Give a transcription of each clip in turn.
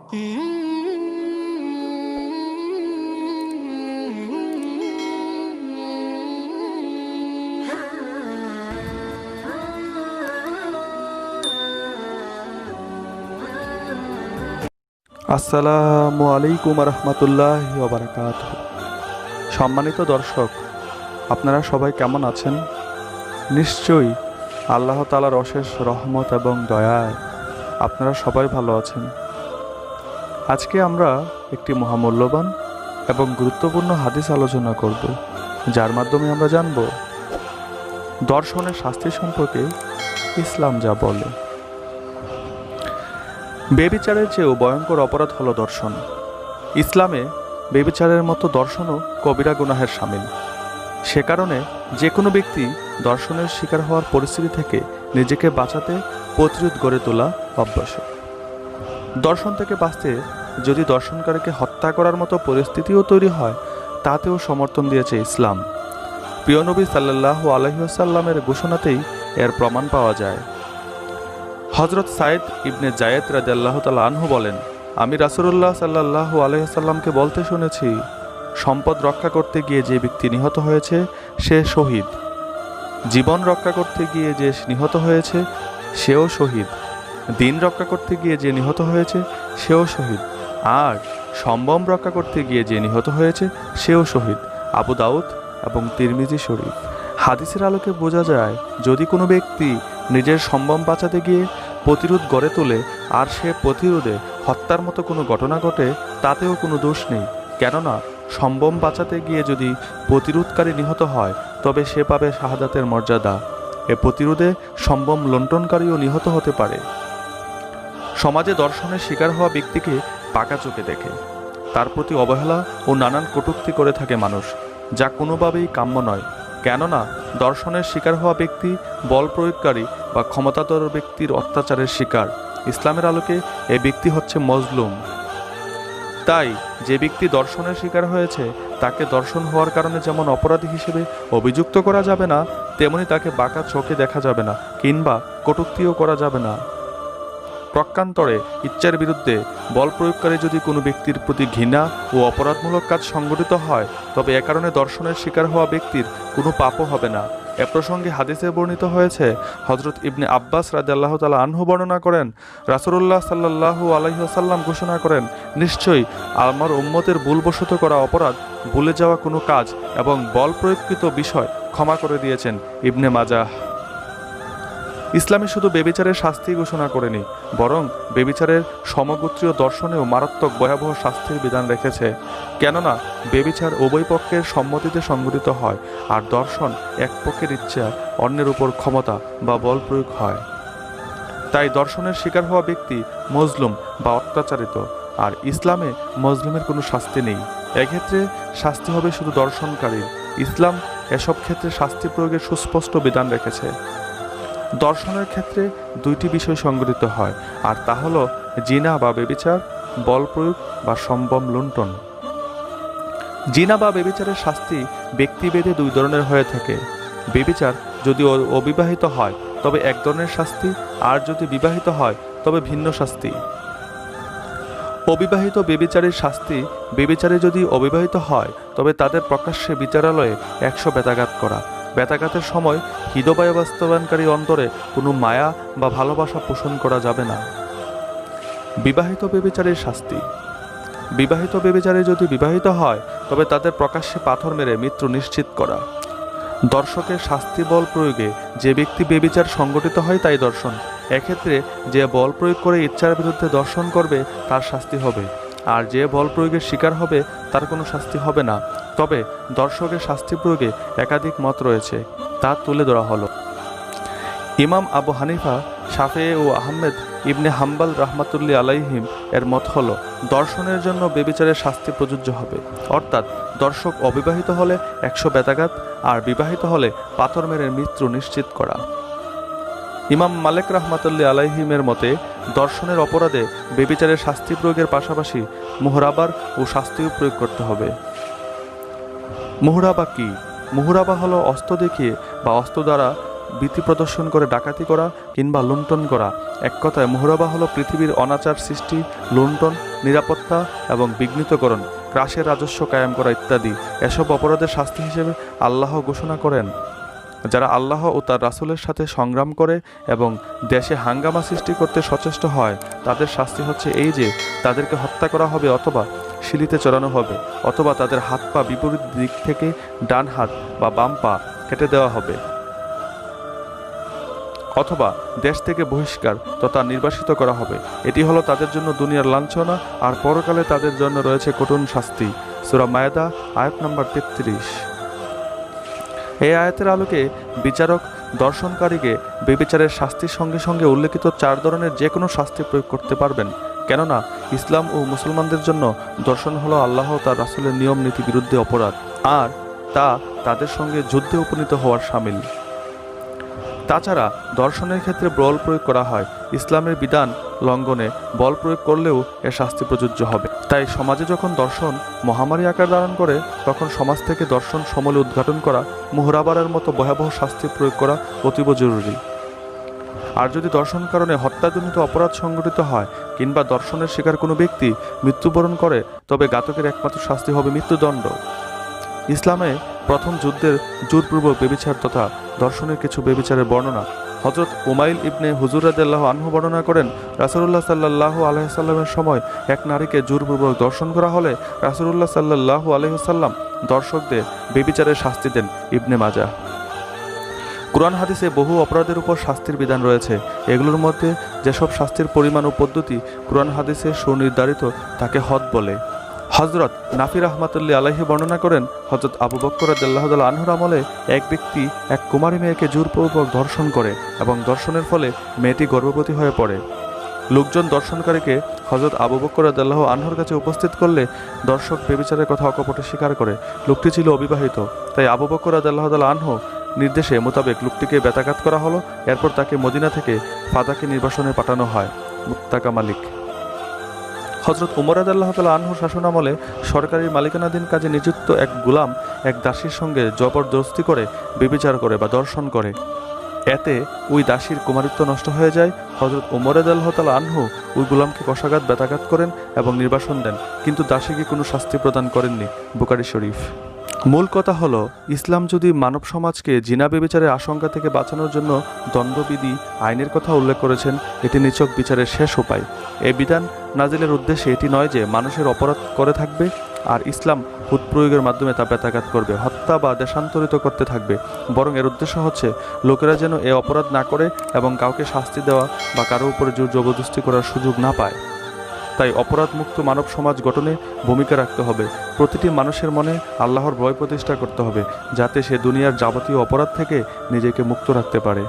আসসালামু আলাইকুম রহমতুল্লাহি ওয়া বারাকাতুহু। সম্মানিত দর্শক, আপনারা সবাই কেমন আছেন? নিশ্চয়ই আল্লাহ তাআলার অশেষ রহমত এবং দয়ায় আপনারা সবাই ভালো আছেন। আজকে আমরা একটি মহামূল্যবান এবং গুরুত্বপূর্ণ হাদিস আলোচনা করব, যার মাধ্যমে আমরা জানব দর্শনের শাস্তি সম্পর্কে ইসলাম যা বলে। বেবিচারের চেয়েও ভয়ঙ্কর অপরাধ হলো দর্শন। ইসলামে বেবিচারের মতো দর্শনও কবিরা গুনাহের শামিল। সে কারণে যে কোনো ব্যক্তি দর্শনের শিকার হওয়ার পরিস্থিতি থেকে নিজেকে বাঁচাতে প্রতিরোধ গড়ে তোলা আবশ্যক। দর্শন থেকে বাঁচতে যদি দর্শনকারীকে হত্যা করার মতো পরিস্থিতিও তৈরি হয়, তাতেও সমর্থন দিয়েছে ইসলাম। প্রিয় নবী সাল্লাল্লাহু আলাইহি ওয়াসাল্লামের ঘোষণাতেই এর প্রমাণ পাওয়া যায়। হযরত সাইদ ইবনে জায়েদ রাদিয়াল্লাহু তাআলা আনহু বলেন, আমি রাসূলুল্লাহ সাল্লাল্লাহু আলাইহি ওয়াসাল্লামকে বলতে শুনেছি, সম্পদ রক্ষা করতে গিয়ে যে ব্যক্তি নিহত হয়েছে সে শহীদ, জীবন রক্ষা করতে গিয়ে যে নিহত হয়েছে সেও শহীদ, দিন রক্ষা করতে গিয়ে যে নিহত হয়েছে সেও শহীদ, আর সম্ভ্রম রক্ষা করতে গিয়ে যে নিহত হয়েছে সেও শহীদ। আবু দাউদ এবং তিরমিজি শরীফ। হাদিসের আলোকে বোঝা যায়, যদি কোনো ব্যক্তি নিজের সম্ভ্রম বাঁচাতে গিয়ে প্রতিরোধ গড়ে তোলে আর সে প্রতিরোধে হত্যার মতো কোনো ঘটনা ঘটে, তাতেও কোনো দোষ নেই। কেননা সম্ভ্রম বাঁচাতে গিয়ে যদি প্রতিরোধকারী নিহত হয়, তবে সে পাবে শাহাদাতের মর্যাদা। এ প্রতিরোধে সম্ভ্রম লুণ্ঠনকারীও নিহত হতে পারে। সমাজে দর্শনের শিকার হওয়া ব্যক্তিকে পাকা চোখে দেখে, তার প্রতি অবহেলা ও নানান কটূক্তি করে থাকে মানুষ, যা কোনোভাবেই কাম্য নয়। কেননা দর্শনের শিকার হওয়া ব্যক্তি বল প্রয়োগকারী বা ক্ষমতাধর ব্যক্তির অত্যাচারের শিকার। ইসলামের আলোকে এই ব্যক্তি হচ্ছে মজলুম। তাই যে ব্যক্তি দর্শনের শিকার হয়েছে তাকে দর্শন হওয়ার কারণে যেমন অপরাধী হিসেবে অভিযুক্ত করা যাবে না, তেমনি তাকে বাঁকা চোখে দেখা যাবে না কিংবা কটূক্তিও করা যাবে না। প্রকান্তরে ইচ্ছার বিরুদ্ধে বল প্রয়োগকারী যদি কোনো ব্যক্তির প্রতি ঘৃণা ও অপরাধমূলক কাজ সংঘটিত হয়, তবে এ কারণে দর্শনের শিকার হওয়া ব্যক্তির কোনো পাপও হবে না। এ প্রসঙ্গে হাদিসে বর্ণিত হয়েছে, হযরত ইবনে আব্বাস রাদিয়াল্লাহু তাআলা আনহু বর্ণনা করেন, রাসূলুল্লাহ সাল্লাল্লাহু আলাইহি ওয়াসাল্লাম ঘোষণা করেন, নিশ্চয়ই আমার উম্মতের ভুলবশত করা অপরাধ, ভুলে যাওয়া কোনো কাজ এবং বল প্রয়োগকৃত বিষয় ক্ষমা করে দিয়েছেন। ইবনে মাজাহ। ইসলামে শুধু বেবিচারের শাস্তি ঘোষণা করেনি, বরং বেবিচারের সমগোত্রীয় দর্শনেও মারাত্মক ভয়াবহ শাস্তির বিধান রেখেছে। কেননা বেবিচার উভয় পক্ষের সম্মতিতে সংঘটিত হয়, আর দর্শন এক পক্ষের ইচ্ছা অন্যের উপর ক্ষমতা বা বল প্রয়োগ হয়। তাই দর্শনের শিকার হওয়া ব্যক্তি মজলুম বা অত্যাচারিত, আর ইসলামে মজলুমের কোনো শাস্তি নেই। এক্ষেত্রে শাস্তি হবে শুধু দর্শনকারীর। ইসলাম এসব ক্ষেত্রে শাস্তি প্রয়োগের সুস্পষ্ট বিধান রেখেছে। দর্শনের ক্ষেত্রে দুইটি বিষয় সংঘটিত হয়, আর তা হলো জিনা বা বেবিচার, বল প্রয়োগ বা সম্ভ্রম লুণ্ঠন। জিনা বা বেবিচারের শাস্তি ব্যক্তিভেদে দুই ধরনের হয়ে থাকে। বেবিচার যদি অবিবাহিত হয় তবে এক ধরনের শাস্তি, আর যদি বিবাহিত হয় তবে ভিন্ন শাস্তি। অবিবাহিত বেবিচারের শাস্তি, বেবিচারে যদি অবিবাহিত হয় তবে তাদের প্রকাশ্যে বিচারালয়ে 100 বেত্রাঘাত করা। বেত্রাঘাতের সময় হৃদয় বাস্তবায়নকারী অন্তরে কোনো মায়া বা ভালোবাসা পোষণ করা যাবে না। বিবাহিত বেবিচারের শাস্তি, বিবাহিত বেবিচারে যদি বিবাহিত হয় তবে তাদের প্রকাশ্যে পাথর মেরে মৃত্যু নিশ্চিত করা। দর্শকের শাস্তি বল প্রয়োগে যে ব্যক্তি বেবিচার সংগঠিত হয় তাই দর্শন। এক্ষেত্রে যে বল প্রয়োগ করে ইচ্ছার বিরুদ্ধে দর্শন করবে তার শাস্তি হবে, আর যে বল প্রয়োগের শিকার হবে তার কোনো শাস্তি হবে না। তবে দর্শকের শাস্তি প্রয়োগে একাধিক মত রয়েছে, তা তুলে ধরা হলো। ইমাম আবু হানিফা, শাফেঈ ও আহমেদ ইবনে হাম্বল রাহমাতুল্লাহি আলাইহিম এর মত হলো, দর্শনের জন্য বেবিচারের শাস্তি প্রযোজ্য হবে। অর্থাৎ দর্শক অবিবাহিত হলে 100 বেত্রাঘাত, আর বিবাহিত হলে পাথর মেরে মৃত্যু নিশ্চিত করা। ইমাম মালিক রাহমাতুল্লাহি আলাইহিমের মতে দর্শনের অপরাধে বেবিচারের শাস্তি প্রয়োগের পাশাপাশি মুহরাবার ও শাস্তিও প্রয়োগ করতে হবে। মুহরাবা কি? মুহরাবা হলো অস্ত্র দেখিয়ে বা অস্ত্র দ্বারা ভীতি প্রদর্শন করে ডাকাতি করা কিংবা লুণ্ঠন করা। এক কথায় মুহরাবা হলো পৃথিবীর অনাচার সৃষ্টি, লুণ্ঠন নিরাপত্তা এবং বিঘ্নিতকরণ, ক্রাসের রাজস্ব কায়েম করা ইত্যাদি এসব অপরাধের শাস্তি হিসেবে আল্লাহ ঘোষণা করেন। যারা আল্লাহ ও তার রাসূলের সাথে সংগ্রাম করে এবং দেশে হাঙ্গামা সৃষ্টি করতে সচেষ্ট হয়, তাদের শাস্তি হচ্ছে এই যে তাদেরকে হত্যা করা হবে, অথবা শিলিতে চড়ানো হবে, অথবা তাদের হাত পা বিপরীত দিক থেকে ডান হাত বা বাম পা কেটে দেওয়া হবে, অথবা দেশ থেকে বহিষ্কার তথা নির্বাসিত করা হবে। এটি হলো তাদের জন্য দুনিয়ার লাঞ্ছনা, আর পরকালে তাদের জন্য রয়েছে কঠিন শাস্তি। সূরা মায়েদা আয়াত নম্বর 33। এই আয়াতের আলোকে বিচারক দর্শনকারীকে বেবিচারের শাস্তির সঙ্গে সঙ্গে উল্লেখিত 4 ধরনের যে কোনো শাস্তি প্রয়োগ করতে পারবেন, কেননা ইসলাম ও মুসলমানদের জন্য দর্শন হলো আল্লাহ ও তার রাসূলের নিয়ম নীতি বিরুদ্ধে অপরাধ, আর তা তাদের সঙ্গে যুদ্ধে উপনীত হওয়ার শামিল। তাছাড়া দর্শনের ক্ষেত্রে বল প্রয়োগ করা হয়। ইসলামের বিধান লঙ্ঘনে বল প্রয়োগ করলেও এর শাস্তি প্রযোজ্য হবে। তাই সমাজে যখন দর্শন মহামারী আকার ধারণ করে, তখন সমাজ থেকে দর্শন সমূলে উদ্ঘাটন করা, মুহরাবারের মতো ভয়াবহ শাস্তি প্রয়োগ করা অতীব জরুরি। আর যদি দর্শন কারণে হত্যাজনিত অপরাধ সংঘটিত হয় কিংবা দর্শনের শিকার কোনো ব্যক্তি মৃত্যুবরণ করে, তবে ঘাতকের একমাত্র শাস্তি হবে মৃত্যুদণ্ড। ইসলামে প্রথম যুদ্ধের জোরপূর্বক বেবিচার তথা দর্শনের কিছু বেবিচারের বর্ণনা হযরত উমাইল ইবনে হুজুর রাদিয়াল্লাহু আনহু বর্ণনা করেন, রাসূলুল্লাহ সাল্লাল্লাহু আলাইহি সাল্লামের সময় এক নারীকে জোরপূর্বক দর্শন করা হলে রাসূলুল্লাহ সাল্লাল্লাহু আলাইহি সাল্লাম দর্শকদের বেবিচারের শাস্তি দেন। ইবনে মাজাহ। কুরআন হাদিসে বহু অপরাধের উপর শাস্তির বিধান রয়েছে। এগুলোর মধ্যে যেসব শাস্তির পরিমাণ ও পদ্ধতি কুরআন হাদিসে সুনির্ধারিত তাকে হদ বলে। হযরত নাফি রাহমাতুল্লাহি আলাইহি বর্ণনা করেন, হযরত আবু বকর রাদিয়াল্লাহু তাআলা আনহুর আমলে এক ব্যক্তি এক কুমারী মেয়েকে জোরপূর্বক ধর্ষণ করে এবং ধর্ষণের ফলে মেয়েটি গর্ভবতী হয়ে পড়ে। লোকজন দর্শনকারীকে হযরত আবু বকর রাদিয়াল্লাহু আনহুর কাছে উপস্থিত করলে দর্শক বেবিচারের কথা অকপটে স্বীকার করে। লোকটি ছিল অবিবাহিত, তাই আবু বকর রাদিয়াল্লাহু তাআলা আনহু নির্দেশে মোতাবেক লোকটিকে বেতাঘাত করা হলো। এরপর তাকে মদিনা থেকে ফাদাকে নির্বাসনে পাঠানো হয়। মুত্তাকা মালিক। হযরত উমর রাদিয়াল্লাহু তাআলা আনহুর শাসনামলে সরকারি মালিকানাধীন কাজে নিযুক্ত এক গোলাম এক দাসীর সঙ্গে জবরদস্তি করে ব্যভিচার করে বা দর্শন করে। এতে ওই দাসীর কুমারিত্ব নষ্ট হয়ে যায়। হযরত উমর রাদিয়াল্লাহু তাআলা আনহু ওই গোলামকে কষাঘাত বেতাঘাত করেন এবং নির্বাসন দেন, কিন্তু দাসীকে কোনো শাস্তি প্রদান করেননি। বুখারী শরীফ। মূল কথা হলো, ইসলাম যদি মানব সমাজকে জিনা ব্যভিচারের আশঙ্কা থেকে বাঁচানোর জন্য দণ্ডবিধি আইনের কথা উল্লেখ করেছেন, এটি নিছক বিচারের শেষ উপায়। এই বিধান নাজিলের উদ্দেশ্য এটি নয় যে মানুষের অপরাধ করে থাকবে আর ইসলাম হুদ প্রয়োগের মাধ্যমে তা বেতাঘাত করবে, হত্যা বা দেশান্তরিত করতে থাকবে, বরং এর উদ্দেশ্য হচ্ছে লোকেরা যেন এ অপরাধ না করে এবং কাউকে শাস্তি দেওয়া বা কারো উপরে জোর জবরদস্তি করার সুযোগ না পায়। তাই অপরাধমুক্ত মানব সমাজ গঠনে ভূমিকা রাখতে হবে। প্রতিটি মানুষের মনে আল্লাহর ভয় প্রতিষ্ঠা করতে হবে, যাতে সে দুনিয়ার যাবতীয় অপরাধ থেকে নিজেকে মুক্ত রাখতে পারে।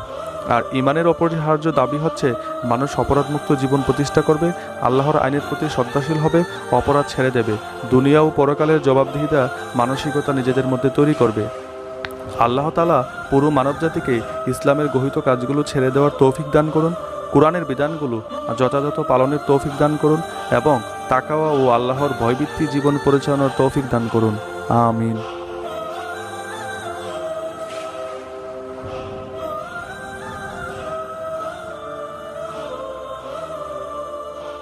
আর ঈমানের অপরিহার্য দাবি হচ্ছে মানুষ অপরাধমুক্ত জীবন প্রতিষ্ঠা করবে, আল্লাহর আইনের প্রতি শ্রদ্ধাশীল হবে, অপরাধ ছেড়ে দেবে, দুনিয়া ও পরকালের জবাবদিহিতা মানসিকতা নিজেদের মধ্যে তৈরি করবে। আল্লাহ তাআলা পুরো মানবজাতিকে ইসলামের গহিত কাজগুলো ছেড়ে দেওয়ার তৌফিক দান করুন, কোরআনের বিধানগুলো যথাযথ পালনের তৌফিক দান করুন এবং তাকওয়া ও আল্লাহর ভয়ভিত্তিক জীবন পরিচালনার তৌফিক দান করুন। আমিন।